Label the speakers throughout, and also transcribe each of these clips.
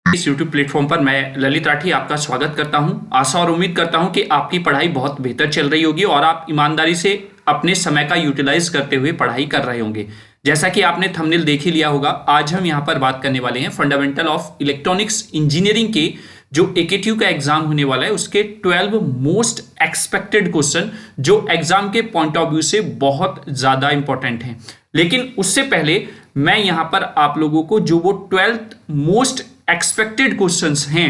Speaker 1: इस YouTube platform पर मैं ललित राठी आपका स्वागत करता हूं। आशा और उम्मीद करता हूं कि आपकी पढ़ाई बहुत बेहतर चल रही होगी और आप ईमानदारी से अपने समय का यूटिलाइज करते हुए पढ़ाई कर रहे होंगे। जैसा कि आपने थंबनेल देख ही लिया होगा, आज हम यहां पर बात करने वाले हैं फंडामेंटल ऑफ इलेक्ट्रॉनिक्स इंजीनियरिंग के जो AKTU का एग्जाम होने वाला है उसके 12 मोस्ट एक्सपेक्टेड क्वेश्चन जो एग्जाम के पॉइंट ऑफ व्यू से बहुत ज्यादा इंपॉर्टेंट हैं। लेकिन उससे पहले मैं यहां पर आप लोगों को जो वो 12 मोस्ट एक्सपेक्टेड क्वेश्चंस हैं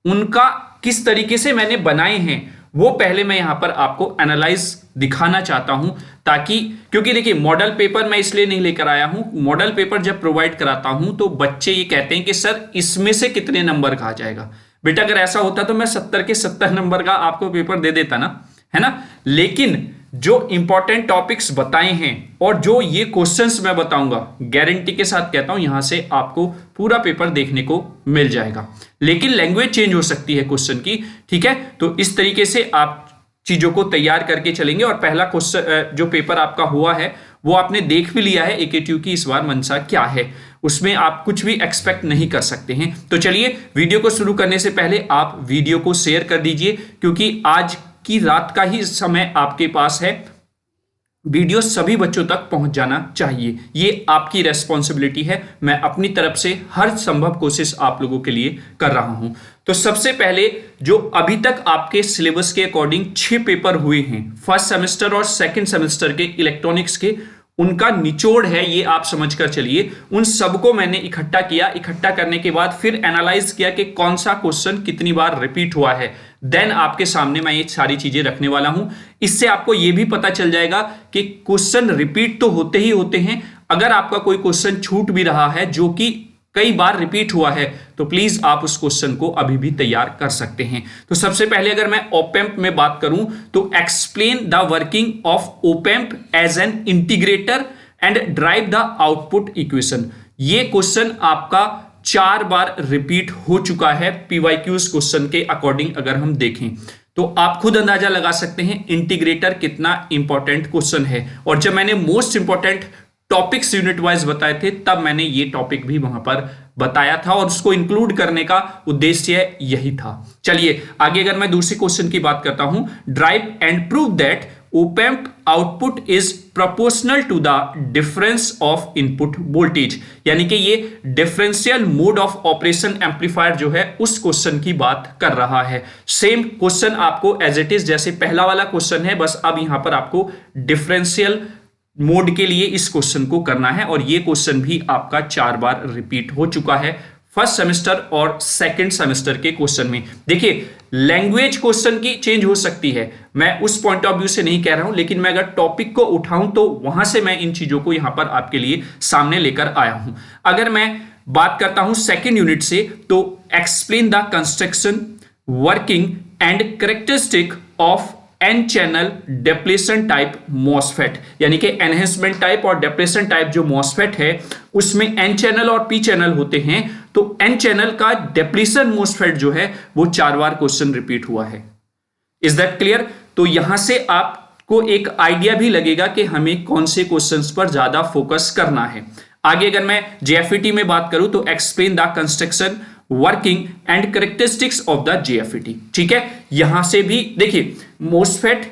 Speaker 1: उनका किस तरीके से मैंने बनाए हैं वो पहले मैं यहां पर आपको एनालाइज दिखाना चाहता हूं, ताकि क्योंकि देखिए मॉडल पेपर मैं इसलिए नहीं लेकर आया हूं। मॉडल पेपर जब प्रोवाइड कराता हूं तो बच्चे ये कहते हैं कि सर इसमें से कितने नंबर का आ जाएगा। बेटा अगर ऐसा होता तो मैं 70 के 70 नंबर का आपको पेपर दे देता ना, है ना। लेकिन जो इंपॉर्टेंट टॉपिक्स बताए हैं और जो ये क्वेश्चंस मैं बताऊंगा, गारंटी के साथ कहता हूं यहां से आपको पूरा पेपर देखने को मिल जाएगा। लेकिन लैंग्वेज चेंज हो सकती है क्वेश्चन की, ठीक है। तो इस तरीके से आप चीजों को तैयार करके चलेंगे। और पहला क्वेश्चन जो पेपर आपका हुआ है वो आपने देख भी लिया है। AKTU की इस बार मंशा क्या है, उसमें आप कुछ भी एक्सपेक्ट नहीं कर सकते हैं। तो चलिए वीडियो को शुरू करने से पहले आप वीडियो को शेयर कर दीजिए, क्योंकि आज की रात का ही समय आपके पास है। वीडियो सभी बच्चों तक पहुंच जाना चाहिए, ये आपकी रेस्पॉन्सिबिलिटी है। मैं अपनी तरफ से हर संभव कोशिश आप लोगों के लिए कर रहा हूं। तो सबसे पहले जो अभी तक आपके सिलेबस के अकॉर्डिंग 6 पेपर हुए हैं, फर्स्ट सेमेस्टर और सेकंड सेमेस्टर के इलेक्ट्रॉनिक्स के, उनका निचोड़ है ये, आप समझकर चलिए। उन सबको मैंने इकट्ठा किया। इकट्ठा करने के बाद फिर एनालाइज किया कि कौन सा क्वेश्चन कितनी बार रिपीट हुआ है। देन आपके सामने मैं ये सारी चीजें रखने वाला हूं। इससे आपको ये भी पता चल जाएगा कि क्वेश्चन रिपीट तो होते ही होते हैं। अगर आपका कोई क्वेश्चन छूट भी रहा है जो कि कई बार रिपीट हुआ है तो प्लीज आप उस क्वेश्चन को अभी भी तैयार कर सकते हैं। तो सबसे पहले अगर मैं ओपेम्प में बात करूं तो explain the working of opamp as an integrator and derive the output equation. ये क्वेश्चन आपका 4 बार रिपीट हो चुका है PYQs क्वेश्चन के अकॉर्डिंग। अगर हम देखें तो आप खुद अंदाजा लगा सकते हैं इंटीग्रेटर कितना इंपॉर्टेंट क्वेश्चन है। और जब मैंने most important topics unit wise बताए थे तब मैंने ये टॉपिक भी वहां पर बताया था और उसको इंक्लूड करने का उद्देश्य यही था। चलिए आगे अगर मैं दूसरे क्वेश्चन की बात करता हूं, derive and prove that opamp output is proportional to the difference of input voltage. यानी कि ये differential mode of operation amplifier जो है उस क्वेश्चन की बात कर रहा है। सेम क्वेश्चन आपको एज इट इज जैसे पहला वाला क्वेश्चन है, बस अब यहां पर आपको डिफरेंशियल मोड के लिए इस क्वेश्चन को करना है। और ये क्वेश्चन भी आपका 4 बार रिपीट हो चुका है फर्स्ट सेमेस्टर और सेकंड सेमेस्टर के क्वेश्चन में। देखिए लैंग्वेज क्वेश्चन की चेंज हो सकती है, मैं उस पॉइंट ऑफ व्यू से नहीं कह रहा हूं, लेकिन मैं अगर टॉपिक को उठाऊं तो वहां से मैं इन चीजों को यहां पर आपके लिए सामने लेकर आया हूं। अगर मैं बात करता हूं सेकंड यूनिट से तो explain the construction, working and characteristic of N channel depletion type MOSFET. यानी कि एनहेंसमेंट टाइप और डेप्लेशन टाइप जो मॉसफेट है उसमें एन चैनल और पी चैनल होते हैं। तो एन चैनल का डेप्लेशन मॉसफेट जो है वो 4 बार क्वेश्चन रिपीट हुआ है। Is that clear? तो यहां से आपको एक आइडिया भी लगेगा कि हमें कौन से क्वेश्चंस पर ज्यादा फोकस करना है। आगे अगर मैं JFET में बात करूं तो explain the construction, working and characteristics of the JFET। ठीक है, यहां से भी देखिए MOSFET,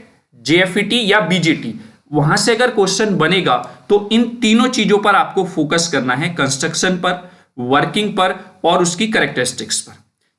Speaker 1: JFET या BJT, वहां से अगर क्वेश्चन बनेगा तो इन तीनों चीजों पर आपको फोकस करना है, कंस्ट्रक्शन पर, वर्किंग पर और उसकी कैरेक्टरिस्टिक्स पर।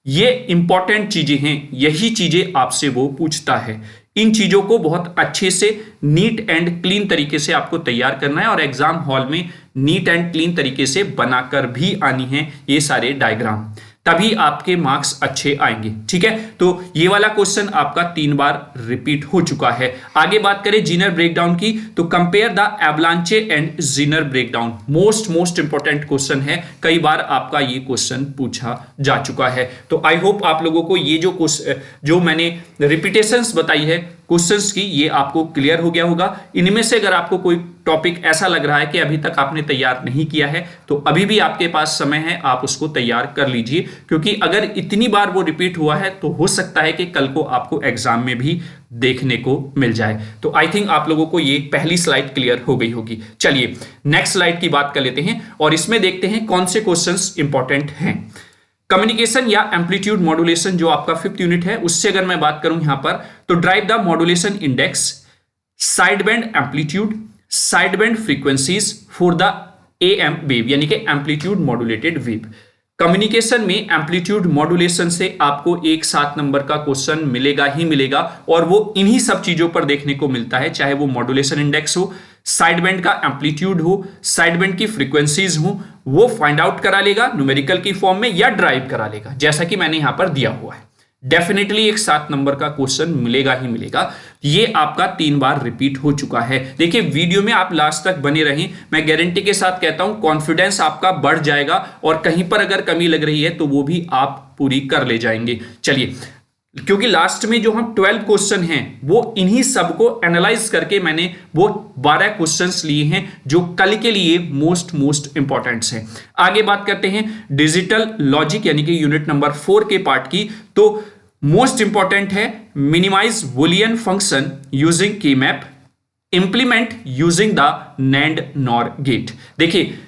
Speaker 1: ये इंपॉर्टेंट चीजें हैं, यही चीजें आपसे वो पूछता है। इन चीजों को बहुत अच्छे से नीट एंड क्लीन तरीके से आपको तैयार करना है और एग्जाम हॉल में नीट एंड क्लीन तरीके से बनाकर भी आनी है ये सारे डायग्राम, तभी आपके मार्क्स अच्छे आएंगे। ठीक है, तो ये वाला क्वेश्चन आपका 3 बार रिपीट हो चुका है। आगे बात करें जीनर ब्रेकडाउन की तो compare the एवलांचे and Zener breakdown. Most important question है, कई बार आपका ये क्वेश्चन पूछा जा चुका है। तो आई होप आप लोगों को ये जो मैंने रिपीटेशंस बताई है क्वेश्चंस की, ये आपको क्लियर हो गया होगा। इनमें से अगर आपको कोई टॉपिक ऐसा लग रहा है कि अभी तक आपने तैयार नहीं किया है तो अभी भी आपके पास समय है, आप उसको तैयार कर लीजिए, क्योंकि अगर इतनी बार वो रिपीट हुआ है तो हो सकता है कि कल को आपको एग्जाम में भी देखने को मिल जाए। तो आई थिंक आप लोगों को ये पहली स्लाइड क्लियर हो गई होगी। चलिए नेक्स्ट स्लाइड की बात कर लेते हैं और इसमें देखते हैं कौन से क्वेश्चंस इंपॉर्टेंट हैं। कम्युनिकेशन या एम्पलीट्यूड मॉड्यूलेशन जो आपका 5th यूनिट है, उससे अगर मैं बात करूं यहां पर, तो drive the modulation index, side band amplitude, side band frequencies for the am wave, यानी कि एम्पलीट्यूड मॉड्यूलेटेड वेव। कम्युनिकेशन में एम्पलीट्यूड मॉड्यूलेशन से आपको एक 7 नंबर का क्वेश्चन मिलेगा ही मिलेगा, और वो इन्हीं सब चीजों पर देखने को मिलता है, चाहे वो मॉड्यूलेशन इंडेक्स हो, साइड बैंड का एम्पलीट्यूड हो, साइड बैंड की फ्रीक्वेंसीज हो, वो फाइंड आउट करा लेगा न्यूमेरिकल की फॉर्म में या ड्राइव करा लेगा, जैसा कि मैंने यहां पर दिया हुआ है। डेफिनेटली एक 7 नंबर का क्वेश्चन मिलेगा ही मिलेगा। ये आपका 3 बार रिपीट हो चुका है। देखिए, वीडियो में आप लास्ट तक बने रहें, मैं गारंटी के साथ कहता हूं कॉन्फिडेंस आपका बढ़ जाएगा, और कहीं पर अगर कमी लग रही है तो वो भी आप पूरी कर ले जाएंगे। चलिए, क्योंकि लास्ट में जो हम 12 क्वेश्चन हैं वो इन्हीं सबको एनालाइज करके मैंने वो 12 क्वेश्चंस लिए हैं जो कल के लिए मोस्ट इंपॉर्टेंट्स हैं। आगे बात करते हैं डिजिटल लॉजिक यानी कि यूनिट नंबर 4 के पार्ट की। तो मोस्ट इंपॉर्टेंट है minimise Boolean function using K map, implement using the NAND NOR gate. देखिए,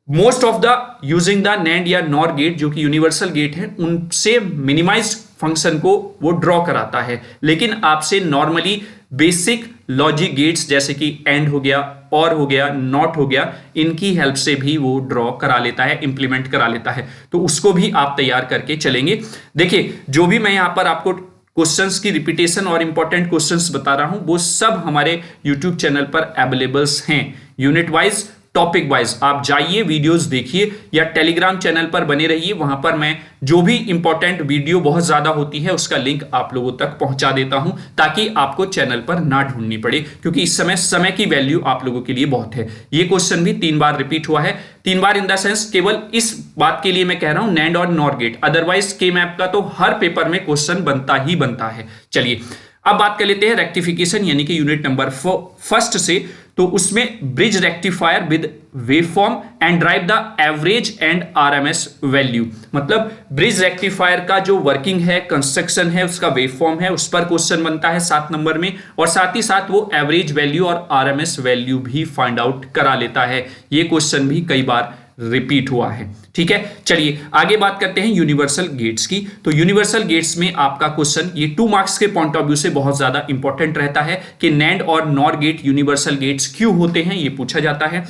Speaker 1: most of the using the NAND या नॉर गेट जो कि यूनिवर्सल गेट है, उनसे मिनिमाइज फंक्शन को वो ड्रॉ कराता है, लेकिन आपसे नॉर्मली बेसिक लॉजिक गेट्स जैसे कि एंड हो गया, और हो गया, नॉट हो गया, इनकी हेल्प से भी वो ड्रॉ करा लेता है, इंप्लीमेंट करा लेता है। तो उसको भी आप तैयार करके चलेंगे। देखिए, जो भी मैं यहां पर आपको क्वेश्चंस की रिपीटेशन और इंपॉर्टेंट क्वेश्चंस बता रहा हूं, वो सब हमारे यूट्यूब चैनल पर अवेलेबल्स हैं, यूनिट वाइज, टॉपिक वाइज। आप जाइए, वीडियोस देखिए, या टेलीग्राम चैनल पर बने रहिए, वहां पर मैं जो भी इंपॉर्टेंट वीडियो बहुत ज्यादा होती है उसका लिंक आप लोगों तक पहुंचा देता हूं, ताकि आपको चैनल पर ना ढूंढनी पड़े, क्योंकि इस समय की वैल्यू आप लोगों के लिए बहुत है। ये क्वेश्चन भी 3 बार रिपीट हुआ है। 3 बार इन द सेंस केवल इस बात के लिए मैं कह रहा हूं नैंड और नॉर गेट, अदरवाइज के मैप का तो हर पेपर में क्वेश्चन बनता ही बनता है। चलिए, अब बात कर लेते हैं रेक्टिफिकेशन यानी कि यूनिट नंबर 1 से। तो उसमें bridge rectifier with waveform and derive the average and RMS value, मतलब ब्रिज रेक्टिफायर का जो वर्किंग है, कंस्ट्रक्शन है, उसका वेवफॉर्म है, उस पर क्वेश्चन बनता है 7 नंबर में, और साथ ही साथ वो एवरेज वैल्यू और आरएमएस वैल्यू भी फाइंड आउट करा लेता है। ये क्वेश्चन भी कई बार रिपीट हुआ है। ठीक है, चलिए आगे बात करते हैं यूनिवर्सल गेट्स की। तो यूनिवर्सल गेट्स में आपका क्वेश्चन ये 2 मार्क्स के पॉइंट ऑफ व्यू से बहुत ज्यादा इंपॉर्टेंट रहता है कि नैंड और नॉर गेट यूनिवर्सल गेट्स क्यों होते हैं, ये पूछा जाता है।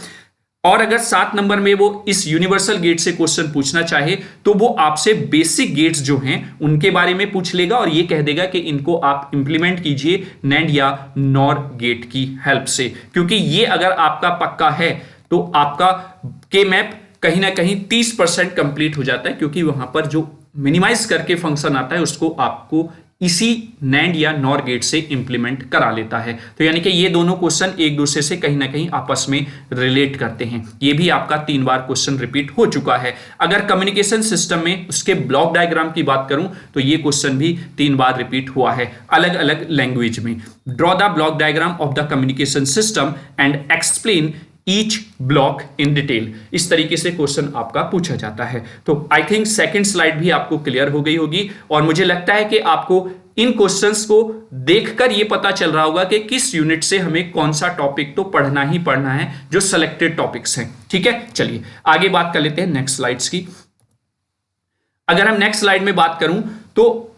Speaker 1: और अगर 7 नंबर में वो इस यूनिवर्सल गेट से क्वेश्चन पूछना चाहे तो वो आपसे बेसिक गेट्स जो हैं उनके बारे में पूछ लेगा, और ये कह देगा कि इनको आप इंप्लीमेंट कीजिए नैंड या नॉर गेट की हेल्प से, क्योंकि ये अगर आपका पक्का है तो आपका के मैप कहीं ना कहीं 30% कंप्लीट हो जाता है, क्योंकि वहां पर जो मिनिमाइज करके फंक्शन आता है उसको आपको इसी नैंड या नॉर गेट से इंप्लीमेंट करा लेता है। तो यानी कि ये दोनों क्वेश्चन एक दूसरे से कहीं ना कहीं आपस में रिलेट करते हैं। ये भी आपका 3 बार क्वेश्चन रिपीट हो चुका है। अगर कम्युनिकेशन सिस्टम में उसके ब्लॉक डायग्राम की बात करूं तो ये क्वेश्चन भी 3 बार रिपीट हुआ है अलग अलग लैंग्वेज में। Draw the block diagram of the communication system and explain each block in detail, इस तरीके से क्वेश्चन आपका पूछा जाता है। तो आई थिंक सेकंड स्लाइड भी आपको क्लियर हो गई होगी, और मुझे लगता है कि आपको इन क्वेश्चंस को देखकर यह पता चल रहा होगा कि किस यूनिट से हमें कौन सा टॉपिक तो पढ़ना ही पढ़ना है, जो सिलेक्टेड टॉपिक्स हैं। ठीक है, चलिए आगे बात कर लेते हैं नेक्स्ट स्लाइड्स की। अगर हम नेक्स्ट स्लाइड में बात करूं तो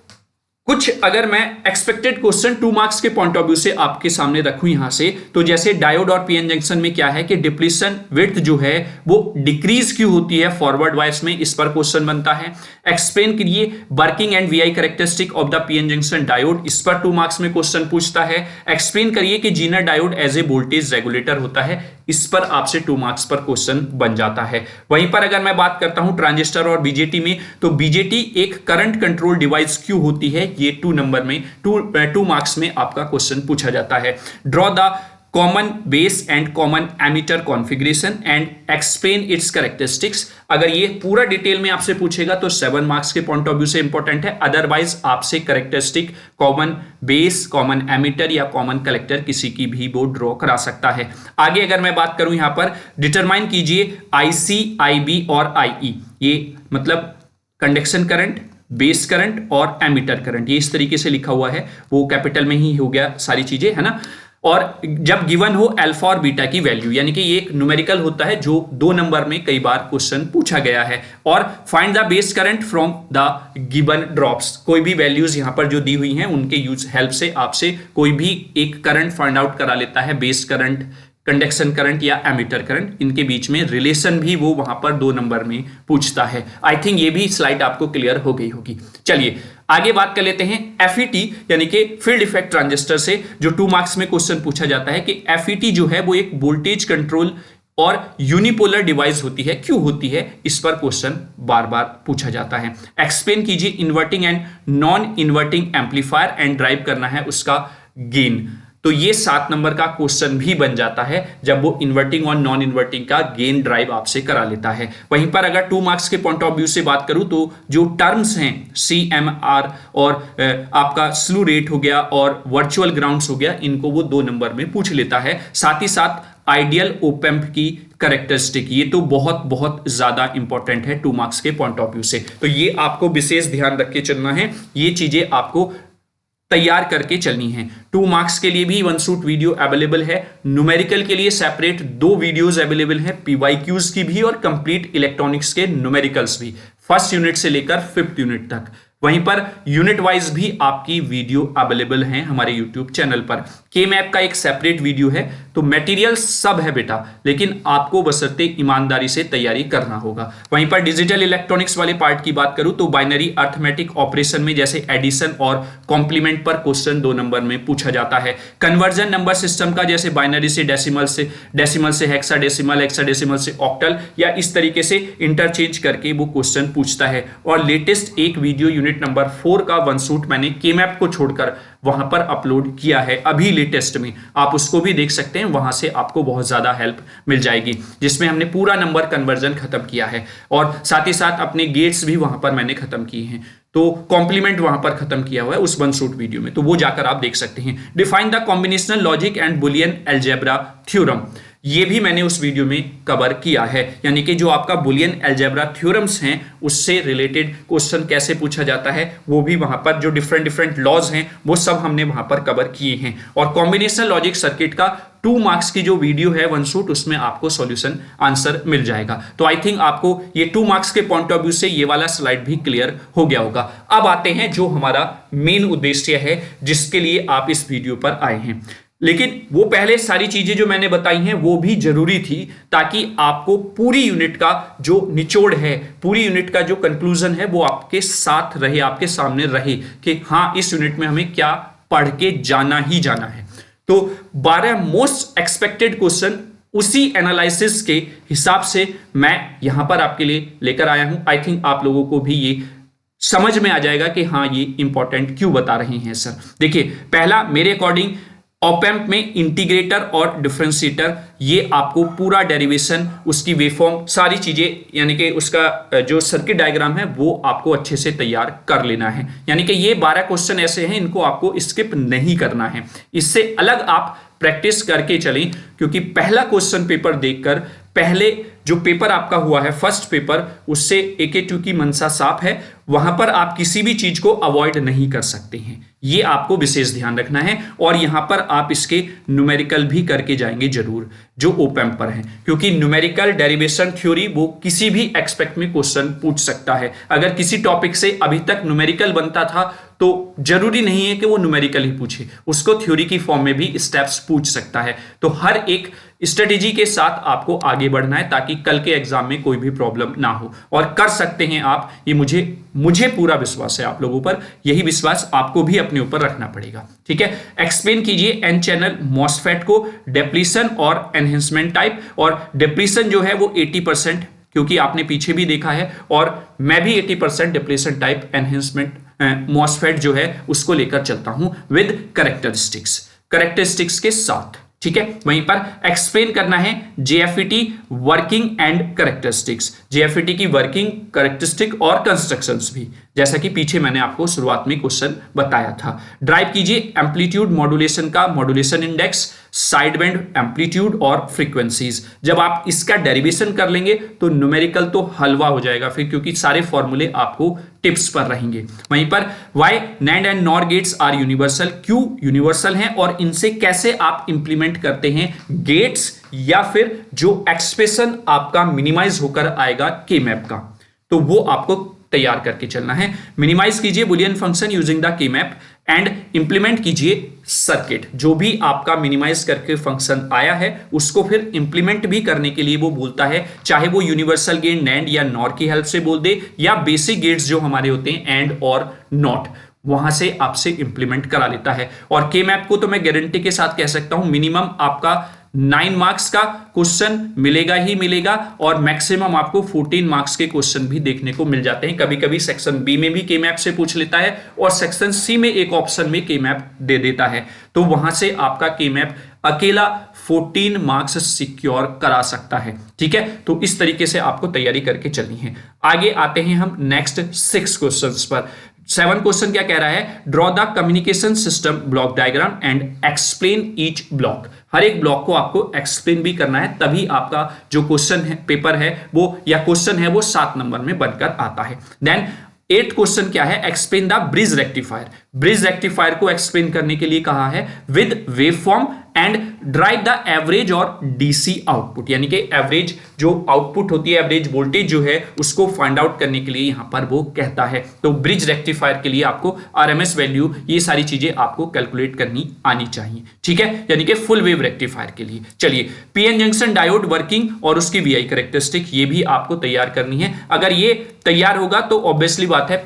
Speaker 1: कुछ अगर मैं एक्सपेक्टेड क्वेश्चन 2 मार्क्स के पॉइंट ऑफ व्यू से आपके सामने रखूं यहां से, तो जैसे डायोड और पीएन जंक्शन में क्या है कि डिप्लीशन विड्थ जो है वो डिक्रीज क्यों होती है फॉरवर्ड वाइस में, इस पर क्वेश्चन बनता है। एक्सप्लेन करिए working and VI characteristic of the PN junction diode, इस पर 2 मार्क्स में क्वेश्चन पूछता है। एक्सप्लेन करिए कि zener diode as a voltage regulator होता है, इस पर आपसे 2 मार्क्स पर क्वेश्चन बन जाता है। वहीं पर अगर मैं बात करता हूं ट्रांजिस्टर और बीजेटी में, तो बीजेटी एक करंट कंट्रोल डिवाइस क्यों होती है, ये 2 नंबर में 2 मार्क्स में आपका क्वेश्चन पूछा जाता है। Draw the common base and common ammeter configuration and explain it's characteristics, अगर ये पूरा डिटेल में आपसे पूछेगा तो 7 मार्क्स के पॉइंट ऑफ व्यू से इंपॉर्टेंट है। अदरवाइज आपसे characteristic common base, common ammeter या कॉमन कलेक्टर किसी की भी वो ड्रॉ करा सकता है। आगे अगर मैं बात करूं यहां पर डिटरमाइन कीजिए आईसी, आईबी और आईई, ये मतलब कंडक्शन करंट, बेस करंट और एमीटर करंट, ये इस तरीके से लिखा हुआ है, वो कैपिटल में ही हो गया सारी चीजें, है ना। और जब गिवन हो अल्फा और बीटा की वैल्यू, यानी कि ये एक न्यूमेरिकल होता है जो 2 नंबर में कई बार क्वेश्चन पूछा गया है। और find the base current from the given drops, कोई भी वैल्यूज यहां पर जो दी हुई हैं उनके यूज हेल्प से आपसे कोई भी एक करंट फाइंड आउट करा लेता है, बेस करंट, कंडक्शन करंट या एमीटर करंट, इनके बीच में रिलेशन भी वो वहां पर 2 नंबर में पूछता है। आई थिंक ये भी स्लाइड आपको क्लियर हो गई होगी। चलिए आगे बात कर लेते हैं FET यानी कि फील्ड इफेक्ट ट्रांजिस्टर से, जो 2 मार्क्स में क्वेश्चन पूछा जाता है कि FET जो है वो एक वोल्टेज कंट्रोल और यूनिपोलर डिवाइस होती है, क्यों होती है, इस पर क्वेश्चन बार बार पूछा जाता है। एक्सप्लेन कीजिए inverting and non inverting amplifier and drive करना है उसका गेन। तो ये 7 नंबर का क्वेश्चन भी बन जाता है जब वो इन्वर्टिंग और नॉन इन्वर्टिंग का गेन ड्राइव आपसे करा लेता है। वहीं पर अगर 2 मार्क्स के पॉइंट ऑफ व्यू से बात करूं तो जो टर्म्स हैं CMR और आपका स्लू रेट हो गया और वर्चुअल ग्राउंड्स हो गया, इनको वो 2 नंबर में पूछ लेता है। साथ ही साथ आइडियल ओपेम्प की कैरेक्टरिस्टिक, ये तो बहुत बहुत ज्यादा इंपॉर्टेंट है 2 मार्क्स के पॉइंट ऑफ व्यू से, तो ये आपको विशेष ध्यान रख के चलना है, ये चीजें आपको तैयार करके चलनी है। 2 मार्क्स के लिए भी 1 शूट वीडियो अवेलेबल है, न्यूमेरिकल के लिए सेपरेट 2 वीडियोस अवेलेबल है, PYQs की भी और कंप्लीट इलेक्ट्रॉनिक्स के न्यूमेरिकल्स भी, फर्स्ट यूनिट से लेकर 5th यूनिट तक। वहीं पर यूनिट वाइज भी आपकी वीडियो अवेलेबल हैं हमारे यूट्यूब चैनल पर। K-मैप का एक सेपरेट वीडियो है, तो मटेरियल सब है बेटा, लेकिन आपको बशर्ते ईमानदारी से तैयारी करना होगा। वहीं पर डिजिटल इलेक्ट्रॉनिक्स वाले पार्ट की बात करूं तो बाइनरी अर्थमेटिक ऑपरेशन में जैसे एडिशन और कॉम्प्लीमेंट पर क्वेश्चन 2 नंबर में पूछा जाता है। कन्वर्जन नंबर सिस्टम का जैसे बाइनरी से डेसिमल से हेक्साडेसिमल, हेक्साडेसिमल से ऑक्टल, या इस तरीके से इंटरचेंज करके वो क्वेश्चन पूछता है। और लेटेस्ट एक वीडियो यूनिट नंबर 4 का 1 शूट मैंने K-मैप को छोड़कर वहां पर अपलोड किया है अभी लेटेस्ट में, आप उसको भी देख सकते हैं, वहां से आपको बहुत ज्यादा हेल्प मिल जाएगी, जिसमें हमने पूरा नंबर कन्वर्जन खत्म किया है और साथ ही साथ अपने गेट्स भी वहां पर मैंने खत्म किए हैं, तो कॉम्प्लीमेंट वहां पर खत्म किया हुआ है उस 1 शूट वीडियो में, तो वो जाकर आप देख सकते हैं। Define the combinational logic and Boolean algebra theorem, ये भी मैंने उस वीडियो में कवर किया है, यानी कि जो आपका बुलियन अलजेब्रा थ्योरम्स हैं उससे रिलेटेड क्वेश्चन कैसे पूछा जाता है, वो भी वहां पर जो डिफरेंट लॉज हैं वो सब हमने वहां पर कवर किए हैं। और कॉम्बिनेशनल लॉजिक सर्किट का 2 मार्क्स की जो वीडियो है 1 शूट, उसमें आपको सॉल्यूशन आंसर मिल जाएगा। तो आई थिंक आपको ये 2 मार्क्स के पॉइंट ऑफ व्यू से ये वाला स्लाइड भी क्लियर हो गया होगा। अब आते हैं जो हमारा मेन उद्देश्य है जिसके लिए आप इस वीडियो पर आए हैं, लेकिन वो पहले सारी चीजें जो मैंने बताई हैं वो भी जरूरी थी ताकि आपको पूरी यूनिट का जो निचोड़ है, पूरी यूनिट का जो कंक्लूजन है वो आपके साथ रहे, आपके सामने रहे कि हाँ इस यूनिट में हमें क्या पढ़ के जाना ही जाना है। तो 12 मोस्ट एक्सपेक्टेड क्वेश्चन उसी एनालिसिस के हिसाब से मैं यहां पर आपके लिए लेकर आया हूं। आई थिंक आप लोगों को भी ये समझ में आ जाएगा कि हाँ ये इंपॉर्टेंट क्यों बता रहे हैं सर। देखिए, पहला मेरे अकॉर्डिंग ऑप-एम्प में इंटीग्रेटर और डिफरेंशिएटर, ये आपको पूरा डेरिवेशन, उसकी वेवफॉर्म, सारी चीजें, यानी कि उसका जो सर्किट डायग्राम है वो आपको अच्छे से तैयार कर लेना है। यानी कि ये 12 क्वेश्चन ऐसे हैं इनको आपको स्किप नहीं करना है, इससे अलग आप प्रैक्टिस करके चलें, क्योंकि पहला क्वेश्चन पेपर देखकर, पहले जो पेपर आपका हुआ है फर्स्ट पेपर, उससे AK2 की मंशा साफ है, वहां पर आप किसी भी चीज को अवॉइड नहीं कर सकते हैं, ये आपको विशेष ध्यान रखना है। और यहां पर आप इसके न्यूमेरिकल भी करके जाएंगे जरूर जो ओप-एम्प पर है, क्योंकि न्यूमेरिकल डेरिवेशन थ्योरी वो किसी भी एक्सपेक्ट में क्वेश्चन पूछ सकता है। अगर किसी टॉपिक से अभी तक न्यूमेरिकल बनता था तो जरूरी नहीं है कि वो न्यूमेरिकल ही पूछे, उसको थ्योरी की फॉर्म में भी स्टेप्स पूछ सकता है। तो हर एक स्ट्रेटेजी के साथ आपको आगे बढ़ना है ताकि कल के एग्जाम में कोई भी प्रॉब्लम ना हो, और कर सकते हैं आप, ये मुझे पूरा विश्वास है आप लोगों पर, यही विश्वास आपको भी अपने ऊपर रखना पड़ेगा। ठीक है, एक्सप्लेन कीजिए एन चैनल मॉसफेट को, डेप्लीशन और एनहेंसमेंट टाइप। और डेप्लीशन जो है वो 80%, क्योंकि आपने पीछे भी देखा है, और मैं भी 80% डिप्लीशन टाइप एनहेंसमेंट मॉसफेट जो है उसको लेकर चलता हूं विद कैरेक्टरिस्टिक्स के साथ। ठीक है, वहीं पर एक्सप्लेन करना है JFET working and characteristics, JFET की वर्किंग, कैरेक्टरिस्टिक और कंस्ट्रक्शंस भी, जैसा कि पीछे मैंने आपको शुरुआत में क्वेश्चन बताया था। ड्राइव कीजिए एम्पलीट्यूड मॉड्यूलेशन का modulation index, side band amplitude और फ्रीक्वेंसीज। जब आप इसका डेरिवेशन कर लेंगे तो न्यूमेरिकल तो हलवा हो जाएगा फिर, क्योंकि सारे फॉर्मूले आपको टिप्स पर रहेंगे। वहीं पर why NAND and NOR gates are universal, क्यों यूनिवर्सल हैं और इनसे कैसे आप इंप्लीमेंट करते हैं गेट्स या फिर जो एक्सप्रेशन आपका मिनिमाइज होकर आएगा के मैप का, तो वो आपको तैयार करके चलना है। मिनिमाइज कीजिए बुलियन फंक्शन यूजिंग द के मैप एंड इंप्लीमेंट कीजिए सर्किट। जो भी आपका मिनिमाइज करके फंक्शन आया है उसको फिर इंप्लीमेंट भी करने के लिए वो बोलता है, चाहे वो यूनिवर्सल गेट नैंड या नॉर की हेल्प से बोल दे या बेसिक गेट्स जो हमारे होते हैं एंड और नॉट, वहां से आपसे इंप्लीमेंट करा लेता है। और के मैप को तो मैं गारंटी के साथ कह सकता हूं मिनिमम आपका 9 मार्क्स का क्वेश्चन मिलेगा ही मिलेगा और मैक्सिमम आपको 14 मार्क्स के क्वेश्चन भी देखने को मिल जाते हैं। कभी कभी सेक्शन बी में भी के मैप से पूछ लेता है और सेक्शन सी में एक ऑप्शन में के मैप दे देता है, तो वहां से आपका के मैप अकेला 14 मार्क्स सिक्योर करा सकता है। ठीक है, तो इस तरीके से आपको तैयारी करके चलनी है। आगे आते हैं हम नेक्स्ट 6 क्वेश्चंस पर। 7 क्वेश्चन क्या कह रहा है, draw the communication system block diagram and explain each block. हर एक ब्लॉक को आपको एक्सप्लेन भी करना है, तभी आपका जो क्वेश्चन है पेपर है वो या क्वेश्चन है वो 7 नंबर में बनकर आता है। देन 8 क्वेश्चन क्या है, explain the bridge rectifier. Bridge rectifier को एक्सप्लेन करने के लिए कहा है with waveform and derive the average और डीसी आउटपुट, यानी कि एवरेज जो आउटपुट होती है, एवरेज वोल्टेज जो है उसको फाइंड आउट करने के लिए यहां पर वो कहता है। तो ब्रिज रेक्टिफायर के लिए आपको आरएमएस वैल्यू ये सारी चीजें आपको कैलकुलेट करनी आनी चाहिए। ठीक है, यानी कि फुल वेव रेक्टिफायर के लिए। चलिए, पीएन जंक्शन डायोड वर्किंग और उसकी वीआई कैरेक्टरिस्टिक ये भी आपको तैयार करनी है। अगर ये तैयार होगा तो ऑब्वियसली बात है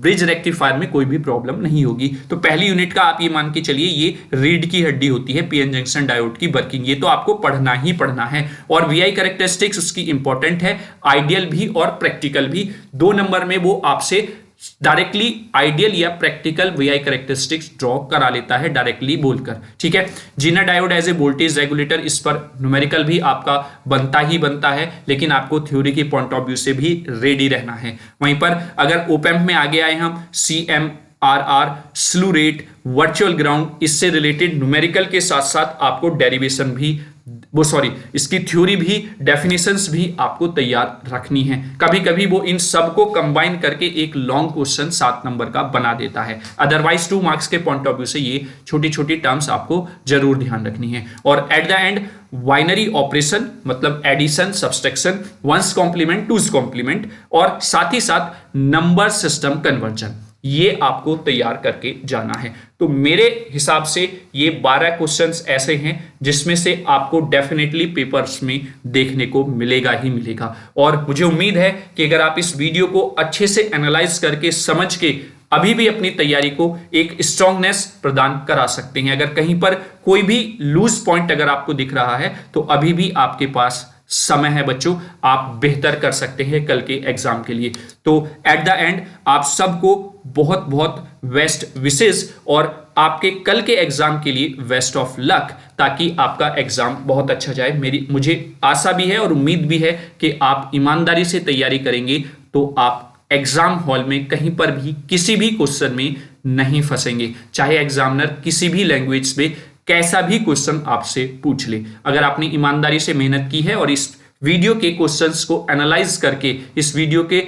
Speaker 1: ब्रिज रेक्टिफायर में कोई भी प्रॉब्लम नहीं होगी। तो पहली यूनिट का आप ये मान के चलिए ये रीढ़ की हड्डी होती है पीएन जंक्शन डायोड की वर्किंग, ये तो आपको पढ़ना ही पढ़ना है। और वीआई कैरेक्टरिस्टिक्स उसकी इंपॉर्टेंट है, आइडियल भी और प्रैक्टिकल भी। 2 नंबर में वो आपसे डायरेक्टली आइडियल या प्रैक्टिकल वीआई कैरेक्टरिस्टिक्स ड्रॉ करा लेता है डायरेक्टली बोलकर। ठीक है, Zener diode as a voltage regulator, इस पर न्यूमेरिकल भी आपका बनता ही बनता है, लेकिन आपको थ्योरी के पॉइंट ऑफ व्यू से भी रेडी रहना है। वहीं पर अगर ओपैम्प में आगे आए हम, CMRR, स्लू रेट, वर्चुअल ग्राउंड, इससे रिलेटेड न्यूमेरिकल के साथ साथ आपको डेरिवेशन भी इसकी थ्योरी भी, डेफिनेशंस भी आपको तैयार रखनी है। कभी कभी वो इन सबको कंबाइन करके एक लॉन्ग क्वेश्चन 7 नंबर का बना देता है। अदरवाइज 2 मार्क्स के पॉइंट ऑफ व्यू से ये छोटी छोटी टर्म्स आपको जरूर ध्यान रखनी है। और at the end binary operation मतलब addition, subtraction, one's complement, two's complement और साथ ही साथ नंबर सिस्टम कन्वर्जन, ये आपको तैयार करके जाना है। तो मेरे हिसाब से ये 12 क्वेश्चंस ऐसे हैं जिसमें से आपको डेफिनेटली पेपर्स में देखने को मिलेगा ही मिलेगा। और मुझे उम्मीद है कि अगर आप इस वीडियो को अच्छे से एनालाइज करके समझ के अभी भी अपनी तैयारी को एक स्ट्रांगनेस प्रदान करा सकते हैं। अगर कहीं पर कोई भी लूज पॉइंट अगर आपको दिख रहा है तो अभी भी आपके पास समय है बच्चों, आप बेहतर कर सकते हैं कल के एग्जाम के लिए। तो एट द एंड आप सबको बहुत बहुत बेस्ट विशेष और आपके कल के एग्जाम के लिए बेस्ट ऑफ लक, ताकि आपका एग्जाम बहुत अच्छा जाए। मुझे आशा भी है और उम्मीद भी है कि आप ईमानदारी से तैयारी करेंगे तो आप एग्जाम हॉल में कहीं पर भी किसी भी क्वेश्चन में नहीं फंसेंगे, चाहे एग्जामिनर किसी भी लैंग्वेज में कैसा भी क्वेश्चन आपसे पूछ ले। अगर आपने ईमानदारी से मेहनत की है और इस वीडियो के क्वेश्चंस को एनालाइज करके, इस वीडियो के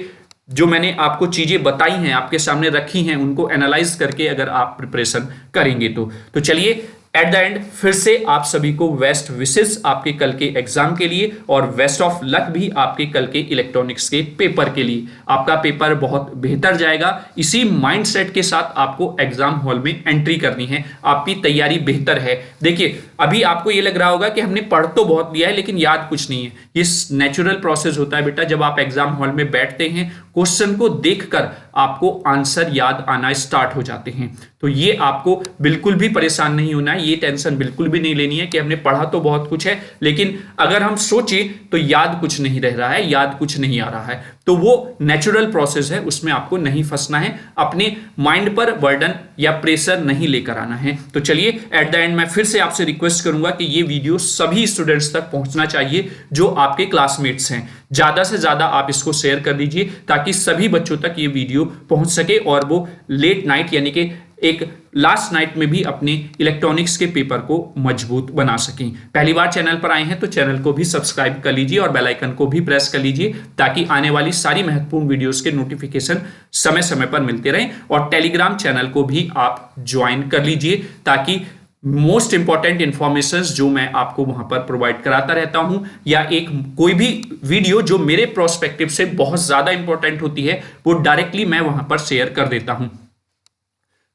Speaker 1: जो मैंने आपको चीजें बताई हैं, आपके सामने रखी हैं, उनको एनालाइज करके अगर आप प्रिपरेशन करेंगे तो चलिए एट द एंड फिर से आप सभी को बेस्ट विशेष आपके कल के एग्जाम के लिए और बेस्ट ऑफ लक भी आपके कल के इलेक्ट्रॉनिक्स के पेपर के लिए। आपका पेपर बहुत बेहतर जाएगा। इसी माइंडसेट के साथ आपको एग्जाम हॉल में एंट्री करनी है। आपकी तैयारी बेहतर है। देखिए, अभी आपको ये लग रहा होगा कि हमने पढ़ तो बहुत लिया है लेकिन याद कुछ नहीं है। ये नेचुरल प्रोसेस होता है बेटा। जब आप एग्जाम हॉल में बैठते हैं, क्वेश्चन को देखकर आपको आंसर याद आना स्टार्ट हो जाते हैं। तो ये आपको बिल्कुल भी परेशान नहीं होना है, ये टेंशन बिल्कुल भी नहीं लेनी है कि हमने पढ़ा तो बहुत कुछ है लेकिन अगर हम सोचें तो याद कुछ नहीं रह रहा है, याद कुछ नहीं आ रहा है। तो वो नेचुरल प्रोसेस है, उसमें आपको नहीं फंसना है, अपने माइंड पर बर्डन या प्रेशर नहीं लेकर आना है। तो चलिए एट द एंड मैं फिर से आपसे रिक्वेस्ट करूंगा कि ये वीडियो सभी स्टूडेंट्स तक पहुंचना चाहिए जो आपके क्लासमेट्स हैं। ज्यादा से ज्यादा आप इसको शेयर कर दीजिए ताकि सभी बच्चों तक ये वीडियो पहुंच सके और वो लेट नाइट यानी कि एक लास्ट नाइट में भी अपने इलेक्ट्रॉनिक्स के पेपर को मजबूत बना सकें। पहली बार चैनल पर आए हैं तो चैनल को भी सब्सक्राइब कर लीजिए और बेल आइकन को भी प्रेस कर लीजिए ताकि आने वाली सारी महत्वपूर्ण वीडियोस के नोटिफिकेशन समय समय पर मिलते रहें। और टेलीग्राम चैनल को भी आप ज्वाइन कर लीजिए ताकि मोस्ट इंपॉर्टेंट इंफॉर्मेशन जो मैं आपको वहां पर प्रोवाइड कराता रहता हूं, या एक कोई भी वीडियो जो मेरे प्रोस्पेक्टिव से बहुत ज्यादा इंपॉर्टेंट होती है वो डायरेक्टली मैं वहां पर शेयर कर देता हूं।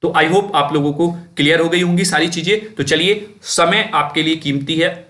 Speaker 1: तो आई होप आप लोगों को क्लियर हो गई होंगी सारी चीजें। तो चलिए, समय आपके लिए कीमती है,